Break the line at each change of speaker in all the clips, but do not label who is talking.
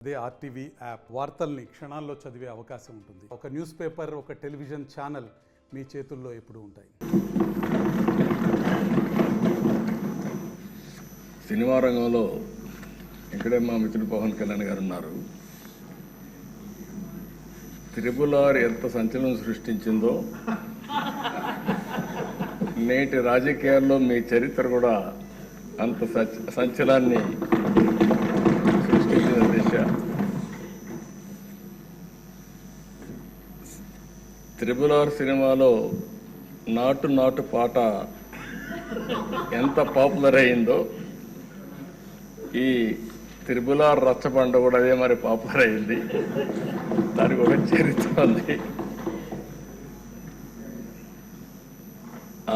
అదే RTV app వార్తల్ని క్షణాల్లో చదివే అవకాశం ఉంటుంది. ఒక న్యూస్ పేపర్, ఒక టెలివిజన్ ఛానల్ మీ చేతుల్లో ఎప్పుడూ ఉంటాయి.
సినిమా రంగంలో ఇక్కడే మా మిత్రుడు పవన్ కళ్యాణ్ గారు ఉన్నారు. త్రిపుల్ ఆర్ ఎంత సంచలనం సృష్టించిందో నేటి రాజకీయాల్లో మీ చరిత్ర కూడా అంత సంచలనాన్ని సృష్టించిన దిశ. త్రిపుల్ ఆర్ సినిమాలో నాటు నాటు పాట ఎంత పాపులర్ అయిందో ఈ త్రిపుల్ ఆర్ రచ్చబండ కూడా అదే మరి పాపులర్ అయింది. దానికి ఒక చరిత్ర ఉంది.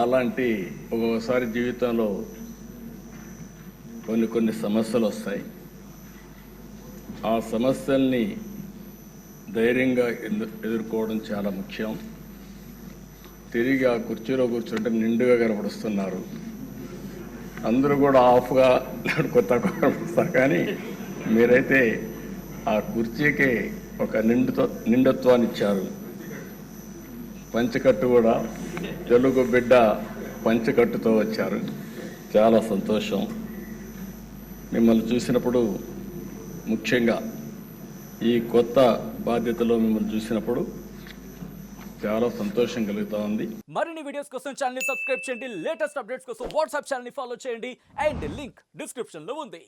అలాంటి ఒక్కొక్కసారి జీవితంలో కొన్ని సమస్యలు వస్తాయి. ఆ సమస్యల్ని ధైర్యంగా ఎదుర్కోవడం చాలా ముఖ్యం. తిరిగి ఆ కుర్చీలో కూర్చుంటే నిండుగా కనపడుస్తున్నారు. అందరూ కూడా ఆఫ్గా కొత్త కనపడుస్తారు, కానీ మీరైతే ఆ కుర్చీకి ఒక నిండుత్వాన్ని ఇచ్చారు. పంచకట్టు కూడా తెలుగు బిడ్డ పంచకట్టుతో వచ్చారు. చాలా సంతోషం. మిమ్మల్ని చూసినప్పుడు, ముఖ్యంగా ఈ కొత్త బాధ్యతలో మిమ్మల్ని చూసినప్పుడు చాలా సంతోషం కలుగుతా ఉంది.
మరిన్ని వీడియోస్ కోసం ఛానల్ ని సబ్స్క్రైబ్ చేయండి. లేటెస్ట్ అప్డేట్స్ కోసం వాట్సాప్ ఛానల్ ని ఫాలో చేయండి. అండ్ లింక్ డిస్క్రిప్షన్ లో ఉంది.